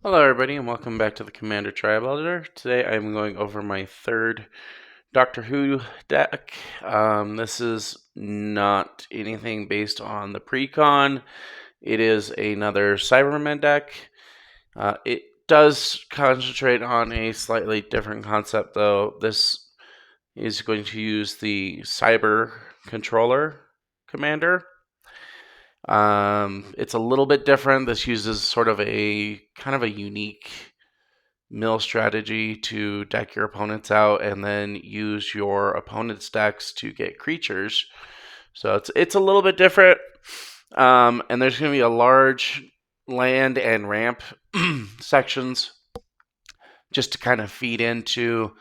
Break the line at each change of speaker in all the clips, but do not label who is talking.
Hello everybody and welcome back to the Commander Tribe Editor. Today I'm going over my third Doctor Who deck. This is not anything based on the pre-con. It is another Cybermen deck. It does concentrate on a slightly different concept though. This is going to use the Cyber Controller Commander. It's a little bit different. This uses sort of a kind of a unique mill strategy to deck your opponents out and then use your opponent's decks to get creatures. So it's a little bit different. And there's going to be a large land and ramp sections just to kind of feed into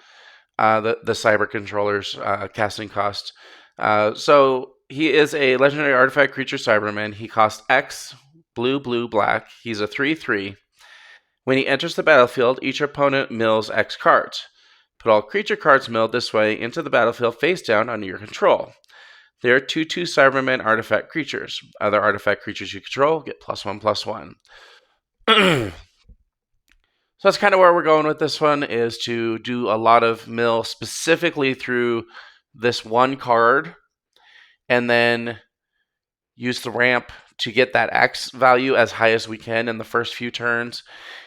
the cyber controller's casting cost. So he is a legendary artifact creature Cyberman. He costs X, blue, blue, black. He's a 3/3. When he enters the battlefield, each opponent mills X cards. Put all creature cards milled this way into the battlefield face down under your control. They are 2/2 Cybermen artifact creatures. Other artifact creatures you control get +1/+1. So that's kind of where we're going with this one, is to do a lot of mill specifically through this one card and then use the ramp to get that X value as high as we can in the first few turns.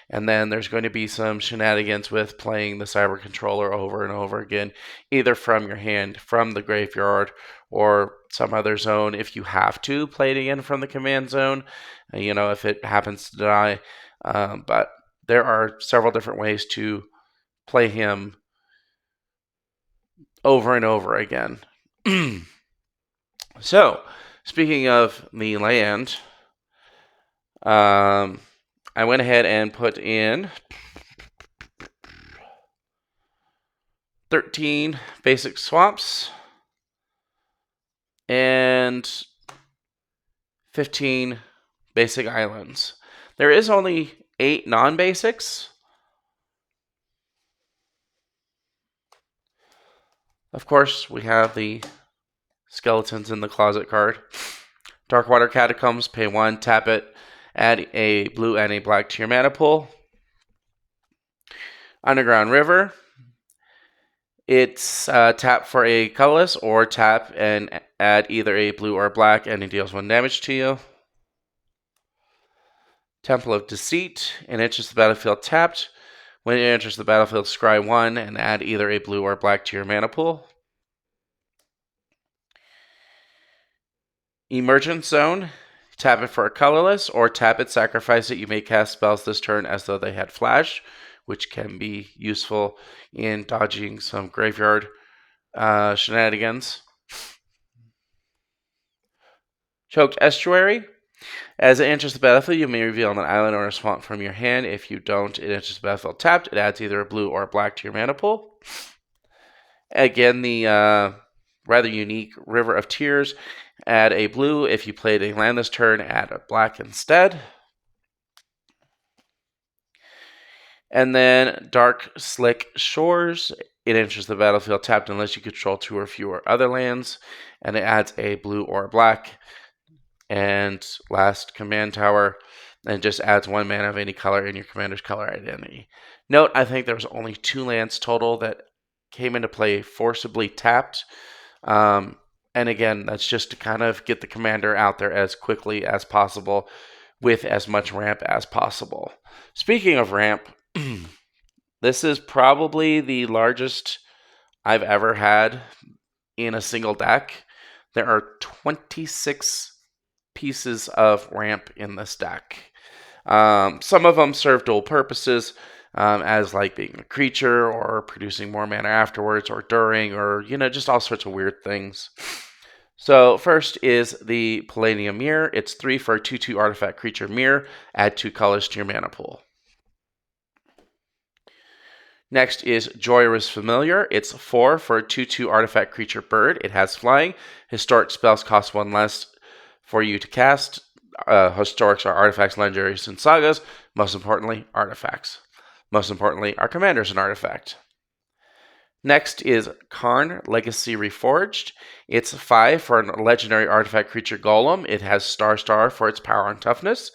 And then there's going to be some shenanigans with playing the Cyber Controller over and over again, either from your hand, from the graveyard, or some other zone if you have to play it again from the command zone, if it happens to die. But there are several different ways to play him over and over again. So, speaking of the land, I went ahead and put in 13 basic swaps and 15 basic islands. There is only 8 non-basics. Of course, we have the Skeletons in the Closet card. Darkwater Catacombs, pay 1, tap it, add a blue and a black to your mana pool. Underground River, it's tap for a colorless or tap and add either a blue or a black and it deals 1 damage to you. Temple of Deceit, it enters the battlefield tapped. When it enters the battlefield, scry 1 and add either a blue or black to your mana pool. Emergence Zone, tap it for a colorless or tap it, sacrifice it. You may cast spells this turn as though they had flash, which can be useful in dodging some graveyard shenanigans. Choked Estuary, as it enters the battlefield, you may reveal an island or a swamp from your hand. If you don't, it enters the battlefield tapped. It adds either a blue or a black to your mana pool. Again, the rather unique River of Tears, add a blue. If you played a land this turn, add a black instead. And then Dark Slick Shores, it enters the battlefield tapped unless you control 2 or fewer other lands, and it adds a blue or a black. And last, Command Tower, and just adds 1 mana of any color in your commander's color identity. Note, I think there was only 2 lands total that came into play forcibly tapped. And again, that's just to kind of get the commander out there as quickly as possible with as much ramp as possible. Speaking of ramp, this is probably the largest I've ever had in a single deck. There are 26 pieces of ramp in this deck. Some of them serve dual purposes, as like being a creature or producing more mana afterwards or during, or just all sorts of weird things. So first is the Palladium Mirror. It's 3 for a 2/2 artifact creature mirror. Add 2 colors to your mana pool. Next is Joyrous Familiar. It's 4 for a 2/2 artifact creature bird. It has flying. Historic spells cost 1 less for you to cast. Historics are artifacts, legendaries, and sagas. Most importantly, artifacts. Most importantly, our commander is an artifact. Next is Karn, Legacy Reforged. It's 5 for a legendary artifact creature golem. It has ** for its power and toughness.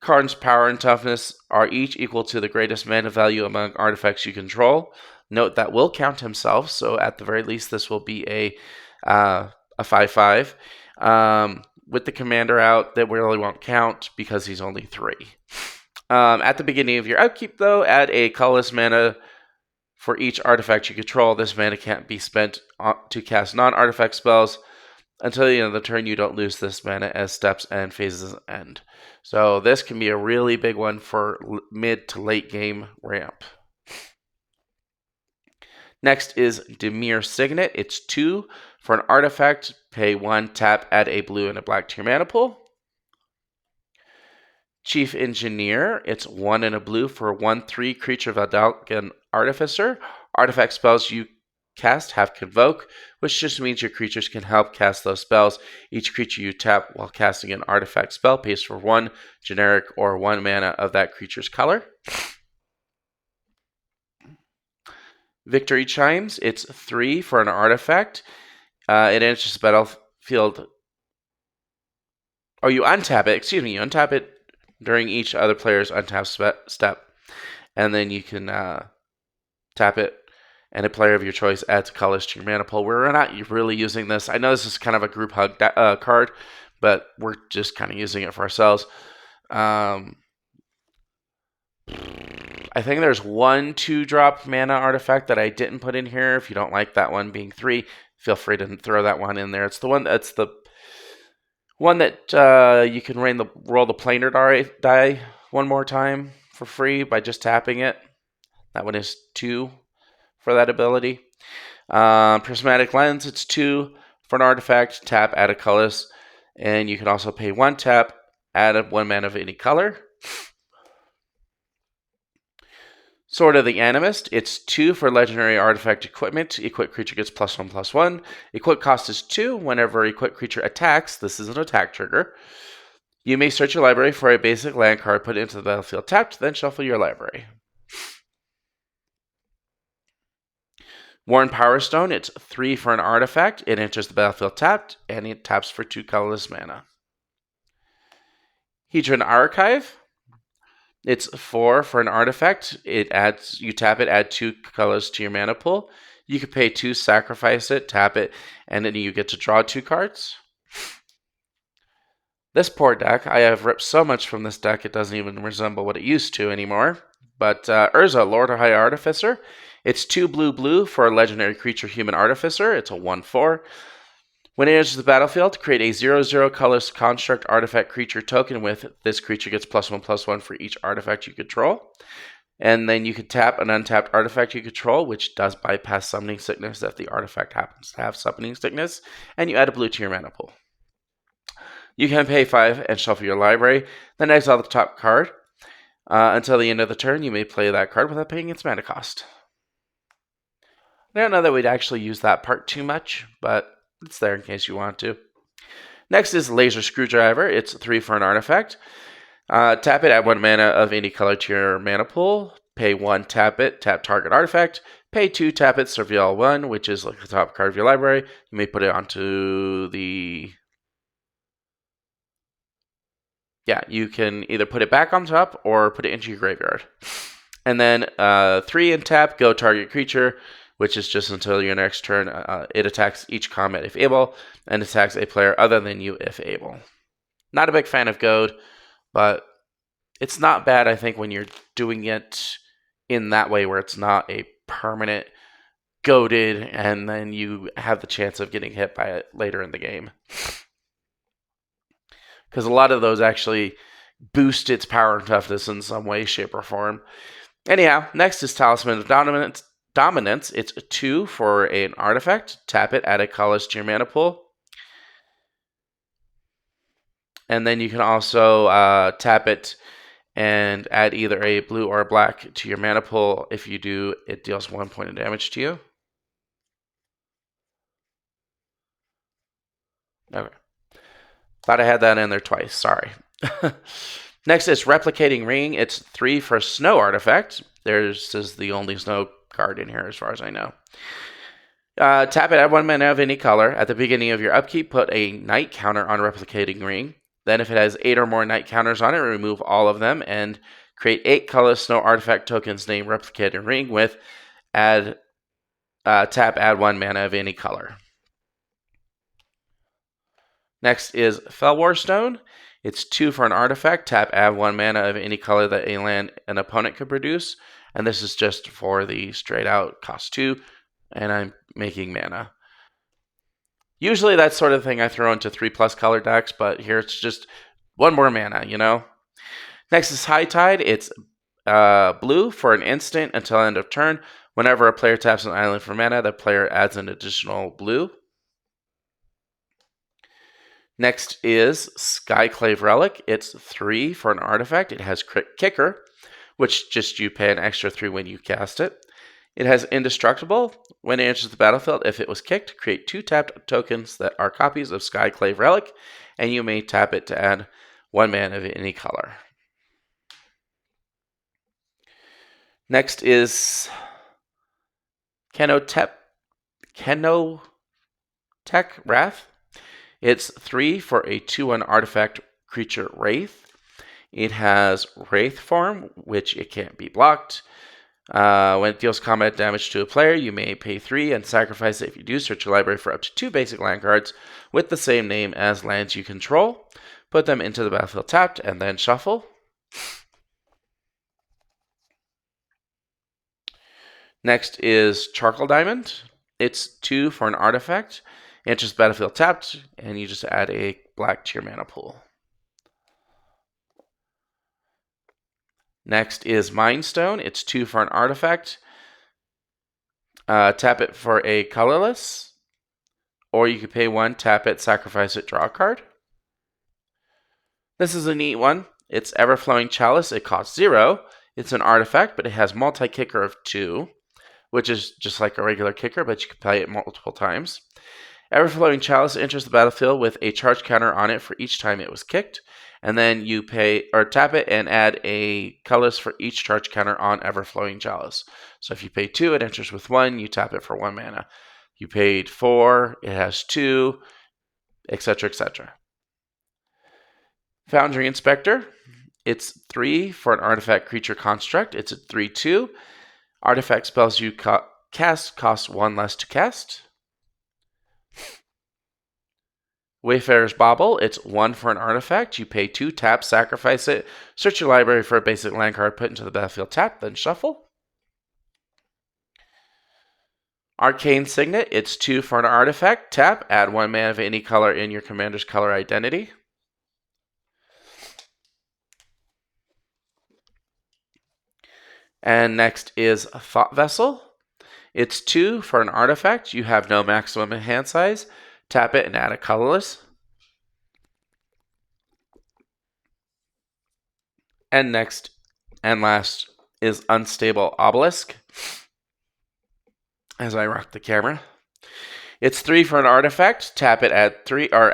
Karn's power and toughness are each equal to the greatest mana value among artifacts you control. Note that will count himself, so at the very least, this will be a 5/5. With the commander out, that really won't count because he's only 3. At the beginning of your upkeep, though, add a colorless mana for each artifact you control. This mana can't be spent to cast non-artifact spells. Until the end of the turn, you don't lose this mana as steps and phases end. So this can be a really big one for mid to late game ramp. Next is Dimir Signet. It's 2 for an artifact. Pay 1, tap, add a blue and a black to your mana pool. Chief Engineer. It's 1 and a blue for a 1/3 creature Vadalgan Artificer. Artifact spells you cast have Convoke, which just means your creatures can help cast those spells. Each creature you tap while casting an artifact spell pays for 1 generic or 1 mana of that creature's color. Victory Chimes. It's 3 for an artifact. It enters the battlefield. Oh, you untap it. Excuse me. You untap it during each other player's untap step. And then you can tap it, and a player of your choice adds colors to your mana pool. We're not really using this. I know this is kind of a group hug card, but we're just kind of using it for ourselves. I think there's 1 2-drop mana artifact that I didn't put in here. If you don't like that one being 3, feel free to throw that one in there. It's the one that's the one that you can roll the planar die one more time for free by just tapping it. That one is 2 for that ability. Prismatic Lens, it's 2 for an artifact. Tap, add a colorless, and you can also pay 1 tap, add 1 mana of any color. Sword of the Animist, it's 2 for legendary artifact equipment. Equipped creature gets +1/+1. Equip cost is 2. Whenever equipped creature attacks, this is an attack trigger. You may search your library for a basic land card, put it into the battlefield tapped, then shuffle your library. Worn Power Stone, it's 3 for an artifact. It enters the battlefield tapped, and it taps for 2 colorless mana. Hedron Archive, it's 4 for an artifact. You tap it, add 2 colors to your mana pool. You can pay 2, sacrifice it, tap it, and then you get to draw 2 cards. This poor deck, I have ripped so much from this deck, it doesn't even resemble what it used to anymore. But Urza, Lord of High Artificer, it's 2 blue for a legendary creature human artificer. It's a 1/4. When it enters the battlefield, create a 0/0 colorless construct artifact creature token with this creature gets +1/+1 for each artifact you control. And then you can tap an untapped artifact you control, which does bypass Summoning Sickness if the artifact happens to have Summoning Sickness, and you add a blue to your mana pool. You can pay 5 and shuffle your library, then exile the top card. Until the end of the turn, you may play that card without paying its mana cost. I don't know that we'd actually use that part too much, but it's there in case you want to. Next is Laser Screwdriver. It's 3 for an artifact. Tap it, add 1 mana of any color to your mana pool. Pay 1, tap it, tap target artifact. Pay 2, tap it, Surveil 1, which is like the top card of your library. You may put it onto the... Yeah, you can either put it back on top or put it into your graveyard. And then 3 and tap, go target creature, which is just until your next turn. It attacks each combat if able, and attacks a player other than you if able. Not a big fan of Goad, but it's not bad, I think, when you're doing it in that way where it's not a permanent goaded, and then you have the chance of getting hit by it later in the game. Because a lot of those actually boost its power and toughness in some way, shape, or form. Anyhow, next is Talisman of Dominance. It's a 2 for an artifact. Tap it, add a colorless to your mana pool. And then you can also tap it and add either a blue or a black to your mana pool. If you do, it deals 1 point of damage to you. Okay. Thought I had that in there twice. Sorry. Next is Replicating Ring. It's 3 for a snow artifact. This is the only snow card in here as far as I know. Tap it, add 1 mana of any color. At the beginning of your upkeep, put a night counter on Replicating Ring. Then if it has 8 or more night counters on it, remove all of them and create 8 colorless snow artifact tokens named Replicated Ring with tap add 1 mana of any color. Next is Fellwar Stone. It's 2 for an artifact. Tap add 1 mana of any color that a land an opponent could produce. And this is just for the straight out cost 2. And I'm making mana. Usually that sort of thing I throw into 3+ color decks, but here it's just 1 more mana, you know? Next is High Tide. It's blue for an instant until end of turn. Whenever a player taps an island for mana, the player adds an additional blue. Next is Skyclave Relic. It's 3 for an artifact. It has Crit Kicker, which just you pay an extra 3 when you cast it. It has Indestructible. When it enters the battlefield, if it was kicked, create 2 tapped tokens that are copies of Skyclave Relic, and you may tap it to add 1 mana of any color. Next is Kenotech Wrath. It's 3 for a 2/1 artifact creature Wraith. It has Wraith form, which it can't be blocked. When it deals combat damage to a player, you may pay 3 and sacrifice it. If you do, search your library for up to 2 basic land cards with the same name as lands you control. Put them into the battlefield tapped and then shuffle. Next is Charcoal Diamond. It's 2 for an artifact. Enters the battlefield tapped, and you just add a black to your mana pool. Next is Mind Stone. It's 2 for an artifact. Tap it for a colorless, or you could pay 1, tap it, sacrifice it, draw a card. This is a neat one. It's Everflowing Chalice. It costs 0. It's an artifact, but it has multi-kicker of 2, which is just like a regular kicker, but you can play it multiple times. Everflowing Chalice enters the battlefield with a charge counter on it for each time it was kicked, and then you pay or tap it and add a colorless for each charge counter on Everflowing Chalice. So if you pay 2, it enters with 1, you tap it for 1 mana. You paid 4, it has 2, etc., etc. Foundry Inspector. It's 3 for an artifact creature construct. It's a 3/2. Artifact spells you cast cost 1 less to cast. Wayfarer's Bauble. It's 1 for an artifact. You pay 2, tap, sacrifice it, search your library for a basic land card, put into the battlefield tap, then shuffle. Arcane Signet. It's 2 for an artifact. Tap, add 1 mana of any color in your commander's color identity. And next is Thought Vessel. It's 2 for an artifact. You have no maximum hand size. Tap it and add a colorless. And next and last is Unstable Obelisk. As I rock the camera. It's 3 for an artifact. Tap it, add 3 or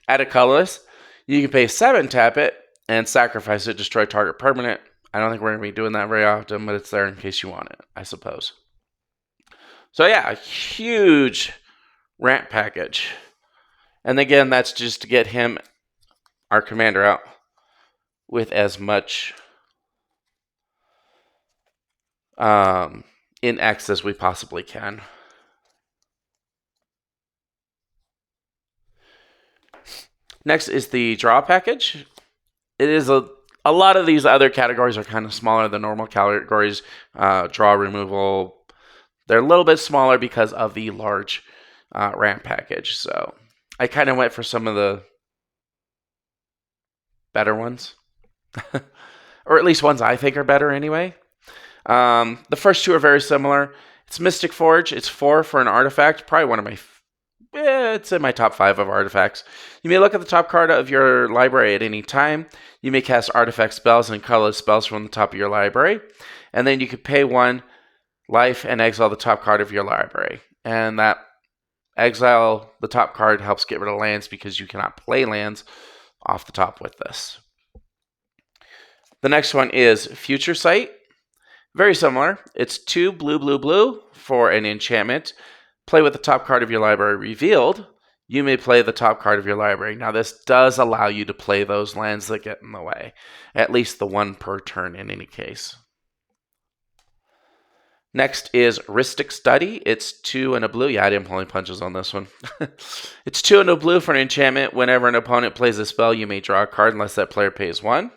add a colorless. You can pay 7, tap it, and sacrifice it, destroy target permanent. I don't think we're going to be doing that very often, but it's there in case you want it, I suppose. So yeah, a huge ramp package. And again, that's just to get him, our commander, out with as much in X as we possibly can. Next is the draw package. It is a lot of these other categories are kind of smaller than normal categories. Draw, removal, they're a little bit smaller because of the large ramp package. So I kind of went for some of the better ones. Or at least ones I think are better anyway. The first 2 are very similar. It's Mystic Forge. It's 4 for an artifact. Probably one of my... it's in my top 5 of artifacts. You may look at the top card of your library at any time. You may cast artifact spells and colorless spells from the top of your library. And then you could pay 1 life and exile the top card of your library. And that exile the top card helps get rid of lands because you cannot play lands off the top with this. The next one is Future Sight. Very similar. It's 2 blue, blue, blue for an enchantment. Play with the top card of your library revealed. you may play the top card of your library. Now, this does allow you to play those lands that get in the way, at least the one per turn in any case. Next is Rhystic Study. It's 2 and a blue. Yeah, I didn't pull any punches on this one. It's 2 and a blue for an enchantment. Whenever an opponent plays a spell, you may draw a card unless that player pays 1.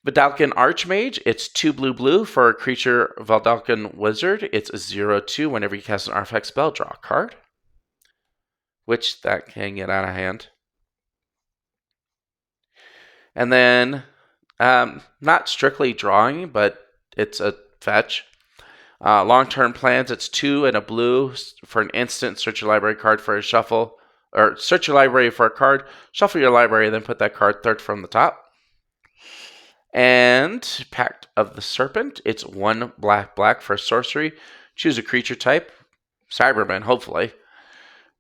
Vedalken Archmage. It's 2 blue for a creature Vedalken Wizard. It's a 0/2. Whenever you cast an artifact spell, draw a card. Which that can get out of hand. And then, not strictly drawing, but it's a fetch. Long-term plans, it's 2 and a blue for an instant. Search your library card for a shuffle, or search your library for a card, shuffle your library, then put that card third from the top. And Pact of the Serpent, it's 1 black for a sorcery. Choose a creature type, Cyberman, hopefully.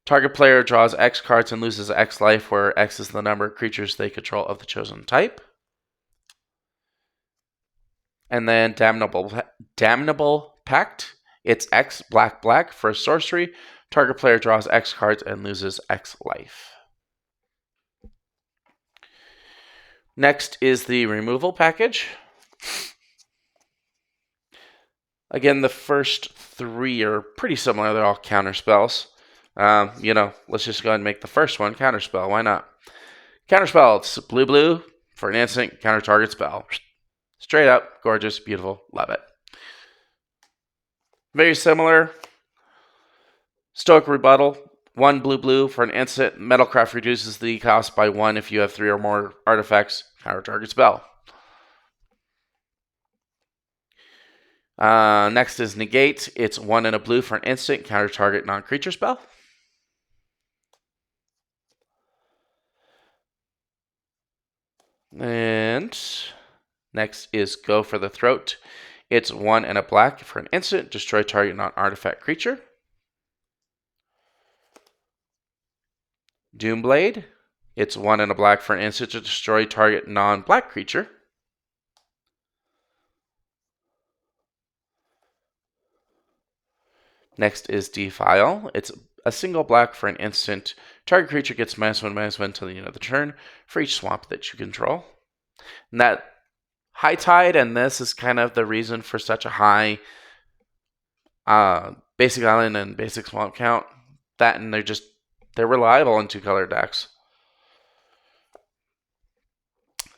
Target player draws X cards and loses X life, where X is the number of creatures they control of the chosen type. And then Damnable Pact. It's X black for a sorcery. Target player draws X cards and loses X life. Next is the removal package. Again, the first 3 are pretty similar. They're all counter spells. Let's just go ahead and make the first one counterspell. Why not? Counterspell, it's blue for an instant counter target spell. Straight up, gorgeous, beautiful, love it. Very similar. Stoic Rebuttal, 1 blue for an instant. Metalcraft reduces the cost by 1 if you have 3 or more artifacts. Counter target spell. Next is Negate. It's 1 and a blue for an instant. Counter target non-creature spell. And next is Go for the Throat. It's 1 and a black for an instant. Destroy target non-artifact creature. Doomblade. It's 1 and a black for an instant to destroy target non-black creature. Next is Defile. It's a single black for an instant. Target creature gets -1/-1 until the end of the turn for each swamp that you control. And that High Tide and this is kind of the reason for such a high basic island and basic swamp count. That and they're reliable in 2-color decks.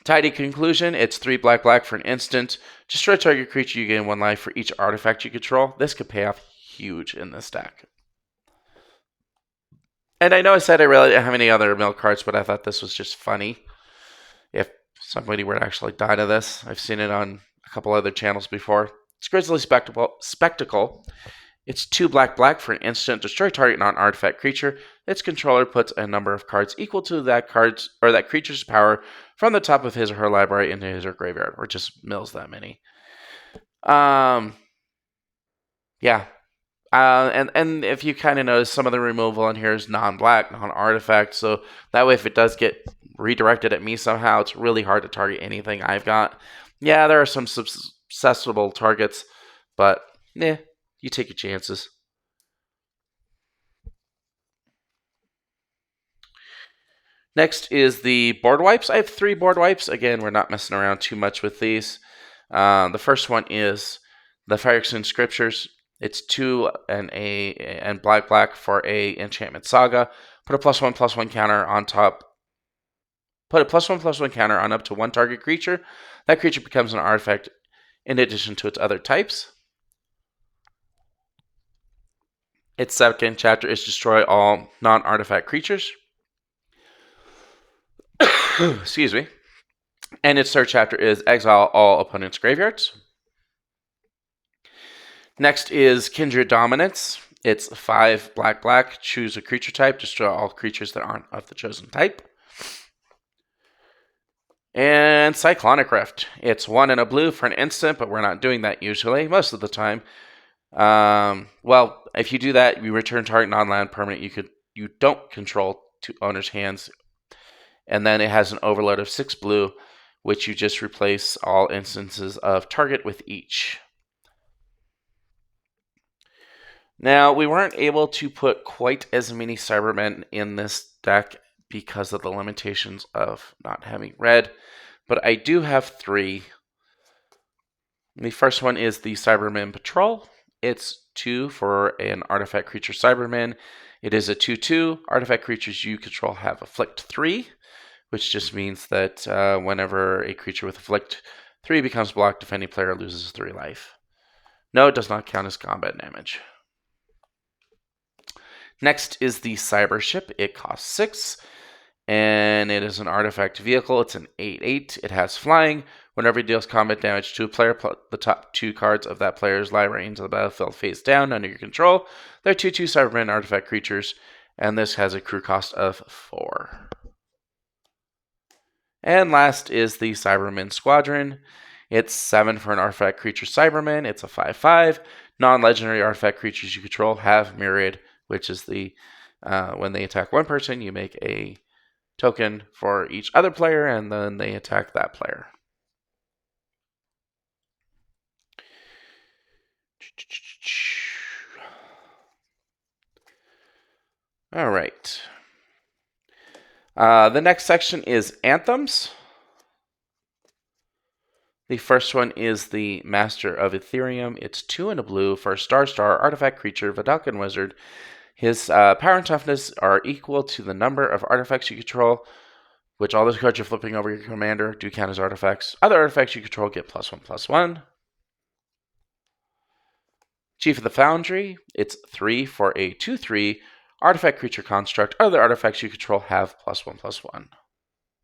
Tidy Conclusion, it's 3 black for an instant. Destroy target creature, you gain 1 life for each artifact you control. This could pay off huge in this deck. And I know I said I really didn't have any other mill cards, but I thought this was just funny. If somebody were to actually die to this, I've seen it on a couple other channels before. It's Grizzly Spectacle. It's 2 black for an instant. Destroy target non-artifact creature. Its controller puts a number of cards equal to that creature's power from the top of his or her library into his or graveyard, or just mills that many. Yeah. And if you kind of notice, some of the removal in here is non-black, non-artifact, so that way if it does get redirected at me somehow, it's really hard to target anything I've got. Yeah, there are some susceptible targets, but you take your chances. Next is the board wipes. I have 3 board wipes. Again, we're not messing around too much with these. The first one is the Phyrexian Scriptures. It's 2 and black for a enchantment saga. Put a +1/+1 counter on top. Put a +1/+1 counter on up to 1 target creature. That creature becomes an artifact in addition to its other types. Its second chapter is destroy all non-artifact creatures. Excuse me. And its third chapter is exile all opponents' graveyards. Next is Kindred Dominance. It's 5 black. Choose a creature type. Destroy all creatures that aren't of the chosen type. And Cyclonic Rift. It's 1 and a blue for an instant, but we're not doing that usually, most of the time. Well, if you do that, you return target non-land permanent you don't control to owner's hands. And then it has an overload of 6 blue, which you just replace all instances of target with each. Now, we weren't able to put quite as many Cybermen in this deck because of the limitations of not having red, but I do have 3. The first one is the Cybermen Patrol. It's 2 for an artifact creature Cyberman. It is a 2/2. Artifact creatures you control have Afflict 3, which just means that whenever a creature with Afflict 3 becomes blocked, defending player loses 3 life. No, it does not count as combat damage. Next is the Cyber Ship. It costs 6, and it is an artifact vehicle. It's an 8/8. It has flying. Whenever it deals combat damage to a player, put the top 2 cards of that player's library into the battlefield face down under your control. They're 2/2 Cybermen artifact creatures, and this has a crew cost of 4. And last is the Cybermen Squadron. It's 7 for an artifact creature Cyberman. It's a 5/5. Non-legendary artifact creatures you control have Myriad, which is the when they attack one person, you make a token for each other player, and then they attack that player. All right. The next section is Anthems. The first one is the Master of Ethereum. It's 2 and a blue for a star artifact creature, Vidalcan Wizard. His power and toughness are equal to the number of artifacts you control, which all those cards you're flipping over your commander do count as artifacts. Other artifacts you control get +1/+1. Chief of the Foundry. It's 3 for a 2/3 artifact creature construct. Other artifacts you control have +1/+1,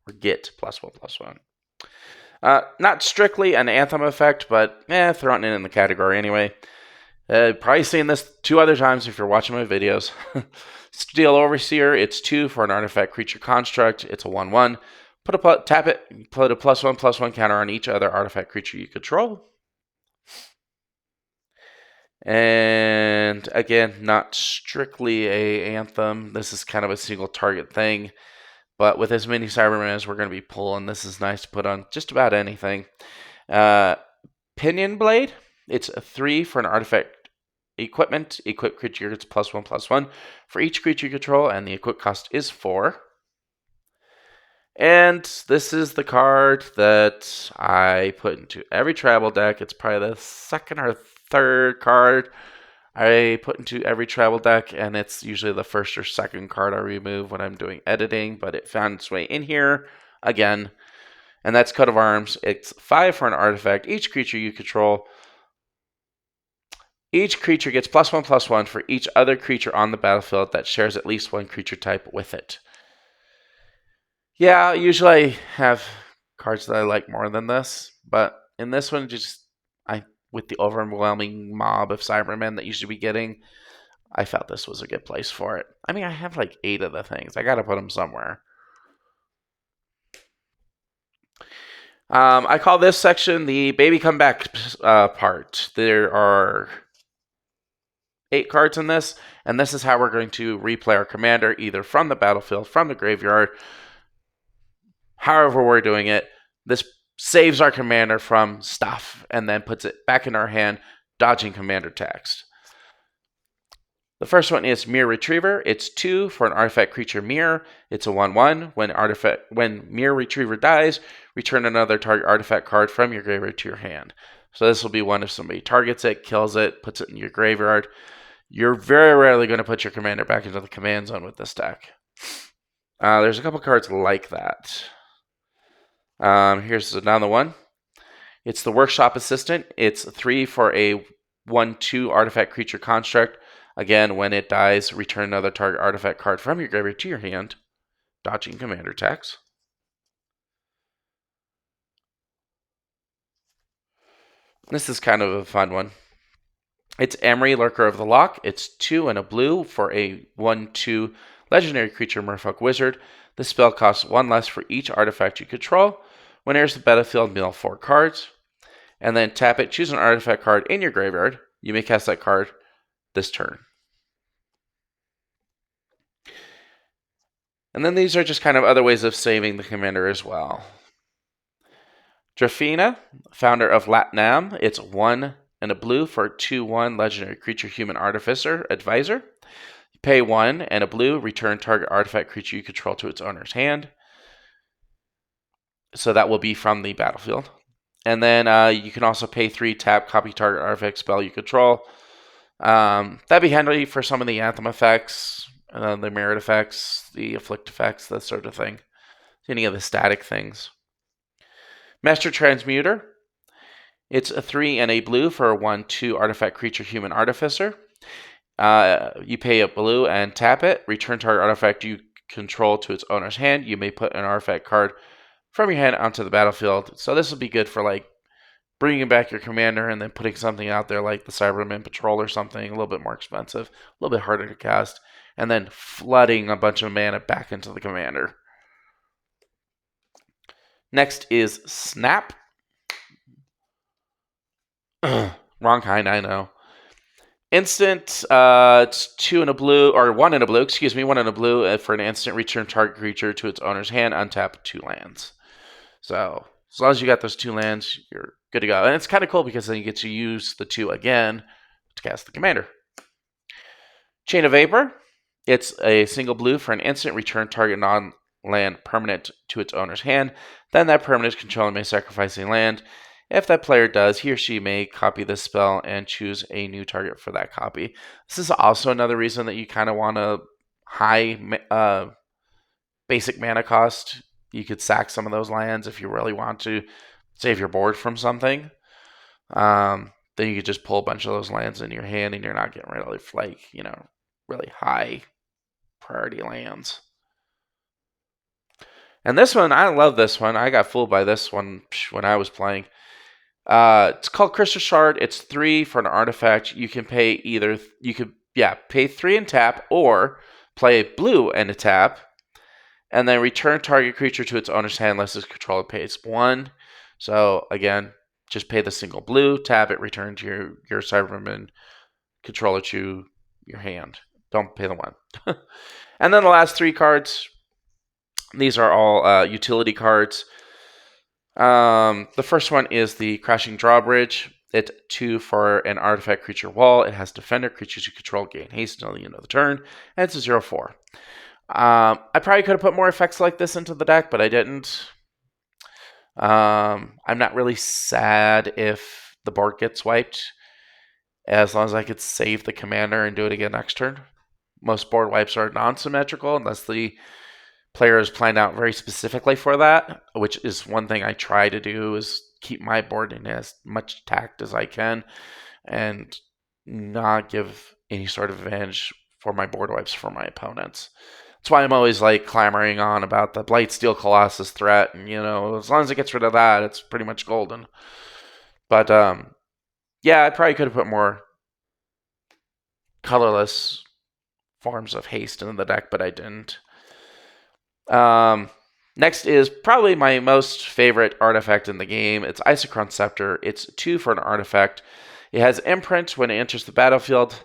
or get +1/+1. Not strictly an Anthem effect, but throwing it in the category anyway. Probably seen this 2 other times if you're watching my videos. Steel Overseer, it's 2 for an artifact creature construct. It's a 1/1. Tap it, put a +1/+1 counter on each other artifact creature you control. And again, not strictly a Anthem. This is kind of a single target thing. But with as many Cybermen as we're going to be pulling, this is nice to put on just about anything. Pinion Blade. It's a 3 for an artifact equipment. Equip creature gets +1/+1 for each creature you control, and the equip cost is 4. And this is the card that I put into every tribal deck. It's probably the second or third card I put into every tribal deck, and it's usually the first or second card I remove when I'm doing editing, but it found its way in here again, and that's Coat of Arms. It's 5 for an artifact. Each creature you control, each creature gets +1/+1 for each other creature on the battlefield that shares at least one creature type with it. Yeah, usually I have cards that I like more than this, but in this one, with the overwhelming mob of Cybermen that you should be getting, I felt this was a good place for it. I mean, I have like 8 of the things. I got to put them somewhere. I call this section the baby comeback part. There are 8 cards in this, and this is how we're going to replay our commander, either from the battlefield, from the graveyard, however we're doing it. This saves our commander from stuff and then puts it back in our hand, dodging commander text. The first one is Mirror Retriever. It's 2 for an artifact creature Mirror. It's a 1/1. When Mirror Retriever dies, return another target artifact card from your graveyard to your hand. So this will be one if somebody targets it, kills it, puts it in your graveyard. You're very rarely going to put your commander back into the command zone with this deck. There's a couple cards like that. Here's another one. It's the Workshop Assistant. It's 3 for a 1/2 artifact creature construct. Again, when it dies, return another target artifact card from your graveyard to your hand, dodging commander attacks. This is kind of a fun one. It's Emery, Lurker of the Lock. It's 2 and a blue for a 1/2 legendary creature Merfolk Wizard. This spell costs 1 less for each artifact you control. When it enters the battlefield, mill 4 cards. And then tap it, choose an artifact card in your graveyard. You may cast that card this turn. And then these are just kind of other ways of saving the commander as well. Drafina, founder of Latnam. It's 1 and a blue for a 2/1 legendary creature human artificer advisor. Pay 1 and a blue, return target artifact creature you control to its owner's hand. So that will be from the battlefield. And then you can also pay 3, tap, copy target artifact spell you control. That'd be handy for some of the Anthem effects, the Merit effects, the Afflict effects, that sort of thing. Any of the static things. Master Transmuter. It's a 3 and a blue for a 1/2 artifact creature human artificer. You pay a blue and tap it. Return target artifact you control to its owner's hand. You may put an artifact card from your hand onto the battlefield. So this will be good for like bringing back your commander and then putting something out there like the Cyberman Patrol or something, a little bit more expensive, a little bit harder to cast, and then flooding a bunch of mana back into the commander. Next is Snap. Wrong kind, I know. Instant, it's 2 and a blue, or 1 and a blue, 1 and a blue for an instant, return target creature to its owner's hand, untap 2 lands. So, as long as you got those 2 lands, you're good to go. And it's kind of cool because then you get to use the 2 again to cast the commander. Chain of Vapor. It's a single blue for an instant, return target non-land permanent to its owner's hand. Then that permanent controller may sacrifice a land. If that player does, he or she may copy this spell and choose a new target for that copy. This is also another reason that you kind of want a high basic mana cost. You could sack some of those lands if you really want to save your board from something. Then you could just pull a bunch of those lands into your hand and you're not getting rid of really high priority lands. And this one, I love this one. I got fooled by this one when I was playing. It's called Crystal Shard. It's 3 for an artifact. You can pay pay 3 and tap, or play a blue and a tap, and then return target creature to its owner's hand unless its controller pays 1. So again, just pay the single blue, tap it, return to your Cyberman controller to your hand. Don't pay the 1. And then the last 3 cards. These are all utility cards. The first one is the Crashing Drawbridge. It's 2 for an artifact creature wall. It has defender. Creatures you control gain haste until the end of the turn. And it's a 0/4. I probably could have put more effects like this into the deck, but I didn't. I'm not really sad if the board gets wiped, as long as I could save the commander and do it again next turn. Most board wipes are non-symmetrical unless the player is planned out very specifically for that, which is one thing I try to do, is keep my board in as much tact as I can and not give any sort of advantage for my board wipes for my opponents. That's why I'm always like clamoring on about the Blightsteel Colossus threat, and as long as it gets rid of that, it's pretty much golden. But yeah, I probably could have put more colorless forms of haste in the deck, but I didn't. Next is probably my most favorite artifact in the game. It's Isochron Scepter. It's 2 for an artifact. It has Imprint. When it enters the battlefield,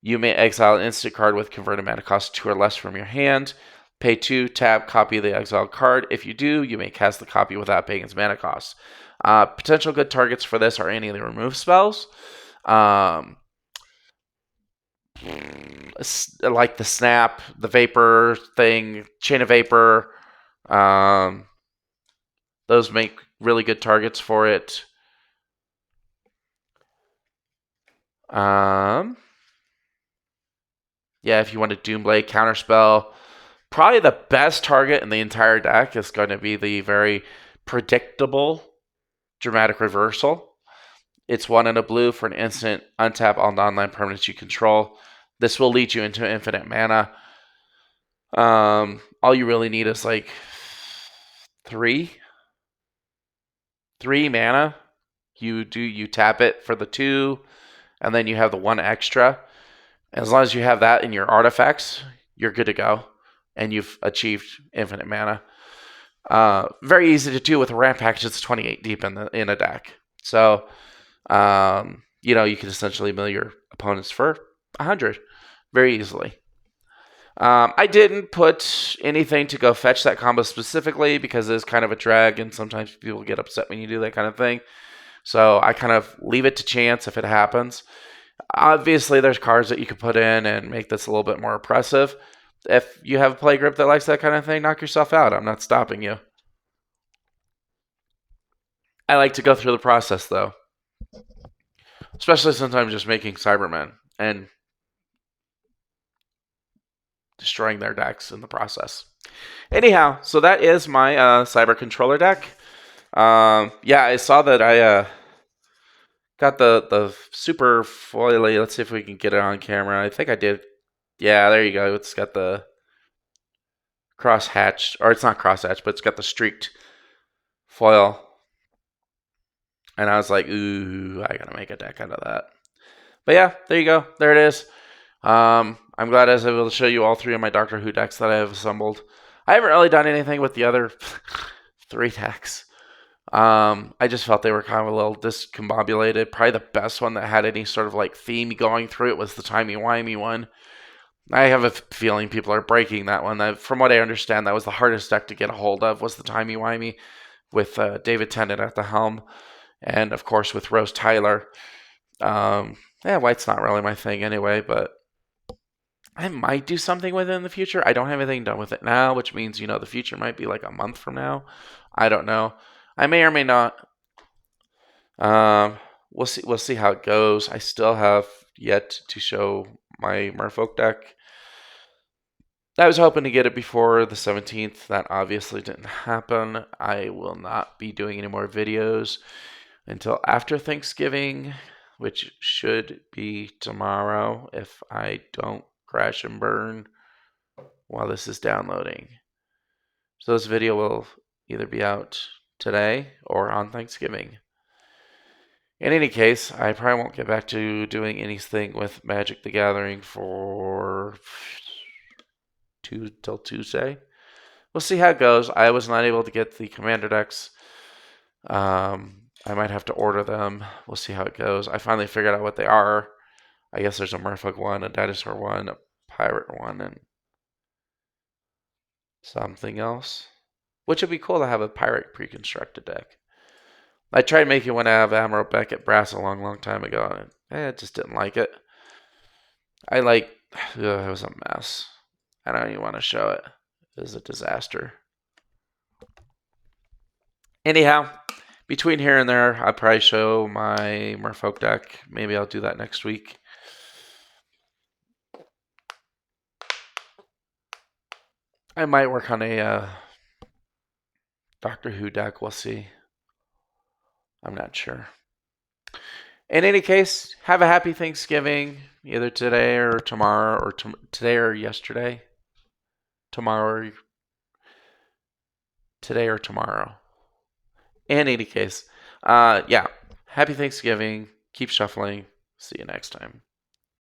you may exile an instant card with converted mana cost 2 or less from your hand. Pay 2, tap, copy the exiled card. If you do, you may cast the copy without paying its mana cost. Potential good targets for this are any of the remove spells. Like the Snap, the Vapor thing, Chain of Vapor. Those make really good targets for it. Yeah, if you want a Doomblade counterspell, probably the best target in the entire deck is going to be the very predictable Dramatic Reversal. It's 1 and a blue for an instant, untap all non-land permanents you control. This will lead you into infinite mana. All you really need is like 3 mana. You tap it for the 2, and then you have the 1 extra. As long as you have that in your artifacts, you're good to go, and you've achieved infinite mana. Very easy to do with a ramp package that's 28 deep in a deck. So, you can essentially mill your opponents for 100 very easily. I didn't put anything to go fetch that combo specifically because it's kind of a drag, and sometimes people get upset when you do that kind of thing. So I kind of leave it to chance if it happens. Obviously, there's cards that you could put in and make this a little bit more impressive. If you have a play group that likes that kind of thing, knock yourself out. I'm not stopping you. I like to go through the process, though, especially since I'm just making Cybermen and destroying their decks in the process. Anyhow, so that is my Cyber Controller deck. Yeah, I saw that I got the super foily. Let's see if we can get it on camera. I think I did. Yeah, there you go. It's got the cross hatched, or it's not cross hatched, but it's got the streaked foil. And I was like, ooh, I gotta make a deck out of that. But yeah, there you go. There it is. I'm glad I was able to show you all three of my Doctor Who decks that I have assembled. I haven't really done anything with the other 3 decks. I just felt they were kind of a little discombobulated. Probably the best one that had any sort of like theme going through it was the timey-wimey one. I have a feeling people are breaking that one. From what I understand, that was the hardest deck to get a hold of, was the timey-wimey with David Tennant at the helm. And of course with Rose Tyler. Yeah, white's not really my thing anyway, but I might do something with it in the future. I don't have anything done with it now, which means, the future might be like a month from now. I don't know. I may or may not. We'll see. We'll see how it goes. I still have yet to show my Merfolk deck. I was hoping to get it before the 17th. That obviously didn't happen. I will not be doing any more videos until after Thanksgiving, which should be tomorrow if I don't crash and burn while this is downloading. So this video will either be out today or on Thanksgiving. In any case, I probably won't get back to doing anything with Magic the Gathering for till Tuesday. We'll see how it goes. I was not able to get the Commander decks. I might have to order them. We'll see how it goes. I finally figured out what they are. I guess there's a Merfolk one, a Dinosaur one, a Pirate one, and something else. Which would be cool to have a Pirate pre-constructed deck. I tried making one out of Admiral Beckett Brass a long time ago, and I just didn't like it. It was a mess. I don't even want to show it. It was a disaster. Anyhow, between here and there, I'll probably show my Merfolk deck. Maybe I'll do that next week. I might work on a Doctor Who deck. We'll see. I'm not sure. In any case, have a happy Thanksgiving, either today or tomorrow, or today or yesterday. Today or tomorrow. In any case, yeah, happy Thanksgiving. Keep shuffling. See you next time.